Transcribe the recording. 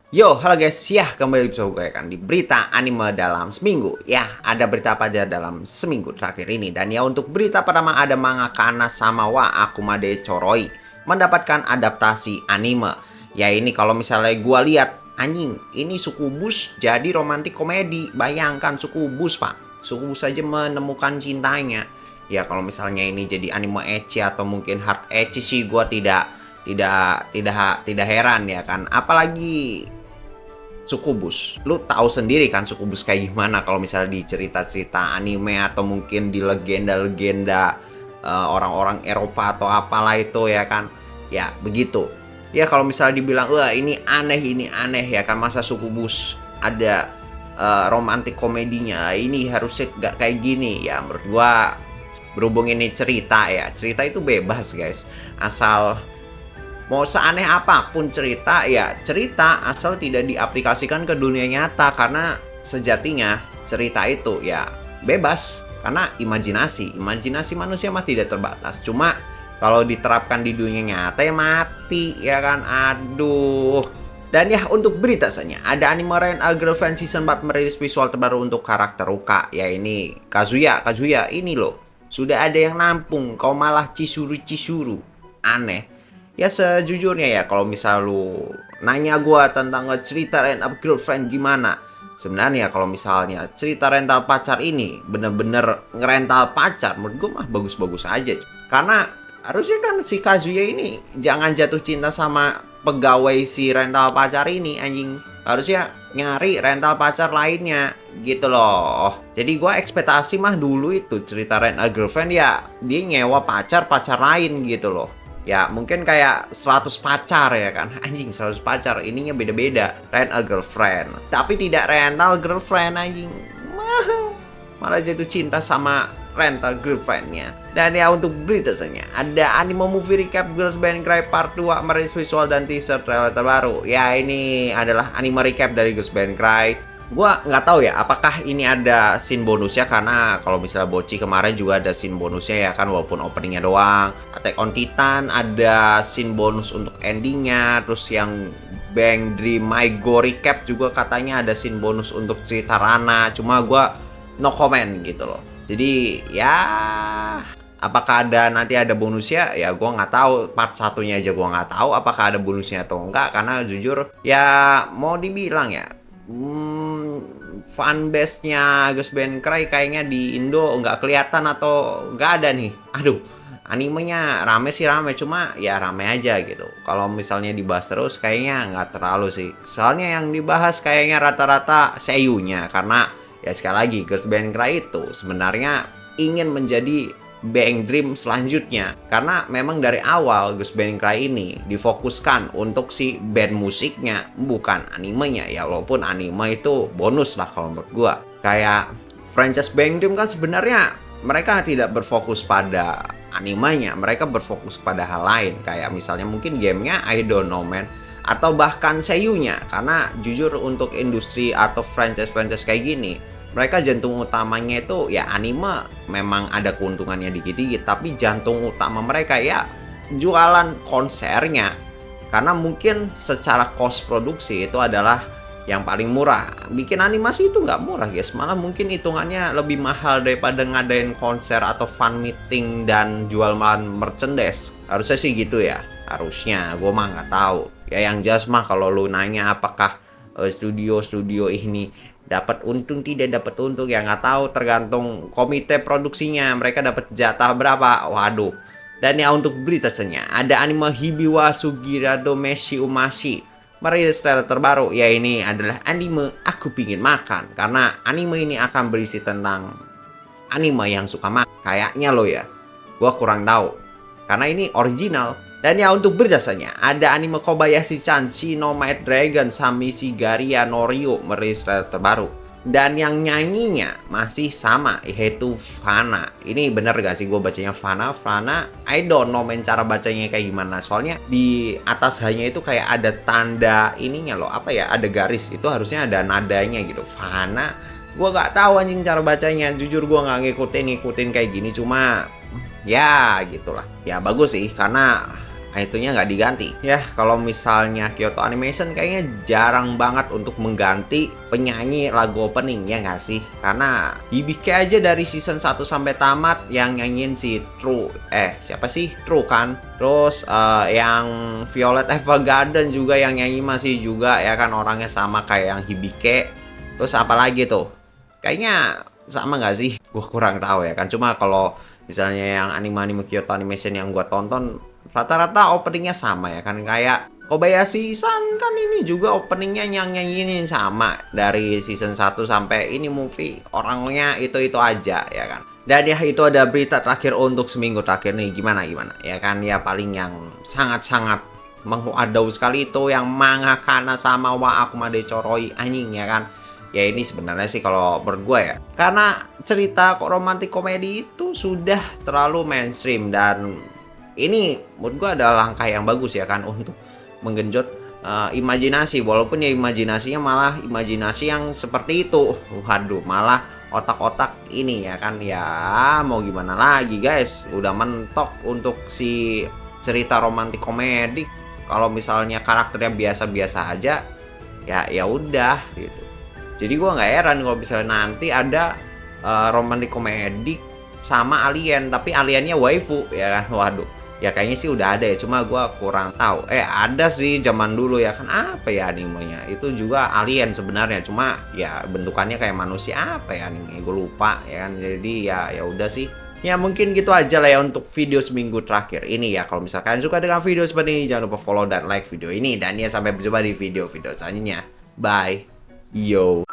Yo, halo guys, ya kembali bersama gue kan di berita anime dalam seminggu. Ya, ada berita apa aja dalam seminggu terakhir ini. Dan ya untuk berita pertama ada mangaka Nasama wa Akumade Choroi mendapatkan adaptasi anime. Ya ini kalau misalnya gue lihat anjing, ini Sukubus jadi romantik komedi. Bayangkan Sukubus pak, Sukubus saja menemukan cintanya. Ya kalau misalnya ini jadi anime ecchi atau mungkin hard ecchi sih gue tidak heran ya kan. Apalagi Sukubus. Lu tahu sendiri kan Sukubus kayak gimana kalau misalnya di cerita-cerita anime atau mungkin di legenda-legenda orang-orang Eropa atau apalah itu ya kan. Ya, begitu. Ya kalau misalnya dibilang, "Wah, ini aneh ya kan masa Sukubus ada romantik komedinya. Ini harusnya gak kayak gini." Ya menurut gua berhubung ini cerita ya. Cerita itu bebas, guys. Asal mau seaneh apapun cerita, ya cerita asal tidak diaplikasikan ke dunia nyata. Karena sejatinya cerita itu ya bebas. Karena imajinasi manusia mah tidak terbatas. Cuma kalau diterapkan di dunia nyata ya mati ya kan. Aduh. Dan ya untuk berita saja, ada anime Rain A Girlfriend Season 4 merilis visual terbaru untuk karakter Ruka. Ya ini Kazuya ini loh. Sudah ada yang nampung, kau malah cisuru. Aneh. Ya sejujurnya ya kalau misal lu nanya gue tentang cerita Rent Up Girlfriend gimana, sebenarnya kalau misalnya cerita rental pacar ini bener-bener ngerental pacar, menurut gue mah bagus-bagus aja. Karena harusnya kan si Kazuya ini jangan jatuh cinta sama pegawai si rental pacar ini anjing. Harusnya nyari rental pacar lainnya gitu loh. Jadi gue ekspektasi mah dulu itu cerita Rent a Girlfriend ya dia nyewa pacar lain gitu loh. Ya mungkin kayak 100 pacar ya kan. Anjing 100 pacar ininya beda-beda. Rent a Girlfriend. Tapi tidak rental girlfriend anjing. Malah jatuh cinta sama rental girlfriendnya. Dan ya untuk berita saja, ada anime movie recap Girls Band Cry Part 2 merilis visual dan teaser trailer terbaru. Ya ini adalah anime recap dari Girls Band Cry. Gua nggak tahu ya apakah ini ada scene bonusnya, karena kalau misalnya Bochi kemarin juga ada scene bonusnya ya kan, walaupun openingnya doang. Attack on Titan ada scene bonus untuk endingnya. Terus yang Bang Dream My Go recap juga katanya ada scene bonus untuk cerita Rana. Cuma gua no comment gitu loh. Jadi ya apakah nanti ada bonusnya ya gue nggak tahu. Part satunya aja gue nggak tahu apakah ada bonusnya atau enggak. Karena jujur ya mau dibilang ya fanbase-nya Ghost Band Cry kayaknya di Indo nggak kelihatan atau nggak ada nih. Aduh, animenya rame sih rame, cuma ya rame aja gitu. Kalau misalnya dibahas terus kayaknya nggak terlalu sih. Soalnya yang dibahas kayaknya rata-rata seiyunya. Karena ya sekali lagi Ghost Band Cry itu sebenarnya ingin menjadi Bang Dream selanjutnya. Karena memang dari awal Ghost Band Cry ini difokuskan untuk si band musiknya, bukan animenya ya. Walaupun anime itu bonus lah kalau menurut gua. Kayak franchise Bang Dream kan sebenarnya mereka tidak berfokus pada animenya, mereka berfokus pada hal lain. Kayak misalnya mungkin gamenya I don't know man, atau bahkan seiyunya. Karena jujur untuk industri atau franchise kayak gini, mereka jantung utamanya itu ya anime. Memang ada keuntungannya dikit-dikit, tapi jantung utama mereka ya jualan konsernya. Karena mungkin secara cost produksi itu adalah yang paling murah. Bikin animasi itu nggak murah guys, malah mungkin hitungannya lebih mahal daripada ngadain konser atau fan meeting dan jualan merchandise. Harusnya sih gitu ya, harusnya. Gue mah nggak tahu ya. Yang jelas mah kalau lu nanya apakah studio ini dapat untung tidak dapat untung ya nggak tahu, tergantung komite produksinya mereka dapat jatah berapa. Waduh. Dan ya untuk berita selanjutnya ada anime Hibiwa Sugirado Meshi Umashi merilis trailer terbaru. Ya ini adalah anime aku pingin makan, karena anime ini akan berisi tentang anime yang suka makan kayaknya lo ya. Gua kurang tahu karena ini original. Dan ya untuk berjasanya ada anime Kobayashi-chan Shino Maid Dragon Samishi Garia no Ryo merilis trailer terbaru. Dan yang nyanyinya masih sama, yaitu Fana. Ini bener gak sih gue bacanya Fana? I don't know men cara bacanya kayak gimana. Soalnya di atas hanya itu kayak ada tanda ininya loh. Apa ya, ada garis. Itu harusnya ada nadanya gitu. Fana. Gue gak tahu anjing cara bacanya. Jujur gue gak ngikutin kayak gini. Cuma ya gitulah. Ya bagus sih karena itunya nggak diganti. Ya, kalau misalnya Kyoto Animation kayaknya jarang banget untuk mengganti penyanyi lagu opening, ya nggak sih? Karena Hibike aja dari season 1 sampai tamat yang nyanyiin si True. Siapa sih? True kan? Terus yang Violet Evergarden juga yang nyanyi masih juga ya kan, orangnya sama kayak yang Hibike. Terus apa lagi tuh? Kayaknya sama nggak sih? Gue kurang tahu ya kan. Cuma kalau misalnya yang anime-anime Kyoto Animation yang gue tonton, rata-rata openingnya sama ya kan. Kayak Kobayashi-san kan ini juga openingnya yang nyanyiin sama. Dari season 1 sampai ini movie, orangnya itu-itu aja ya kan. Dan ya itu ada berita terakhir untuk seminggu terakhir nih. Gimana ya kan, ya paling yang sangat-sangat mengwadau sekali itu yang manga Kana sama wa Akumade Choroi anjing ya kan. Ya ini sebenarnya sih kalau menurut gue ya, karena cerita romantis komedi itu sudah terlalu mainstream, dan ini menurut gue adalah langkah yang bagus ya kan untuk menggenjot imajinasi, walaupun ya imajinasinya malah imajinasi yang seperti itu. Waduh, malah otak-otak ini ya kan, ya mau gimana lagi guys, udah mentok untuk si cerita romantis komedi. Kalau misalnya karakternya biasa-biasa aja, ya udah gitu. Jadi gue nggak heran kalau misalnya nanti ada romantic komedi sama alien, tapi aliennya waifu ya kan. Waduh, ya kayaknya sih udah ada ya, cuma gue kurang tahu. Ada sih zaman dulu ya kan, apa ya animenya itu juga alien sebenarnya, cuma ya bentukannya kayak manusia, apa ya anime gue lupa ya kan. Jadi ya udah sih. Ya mungkin gitu aja lah ya untuk video seminggu terakhir ini ya. Kalau misalkan suka dengan video seperti ini, jangan lupa follow dan like video ini. Dan ya sampai berjumpa di video-video selanjutnya. Bye. Yo.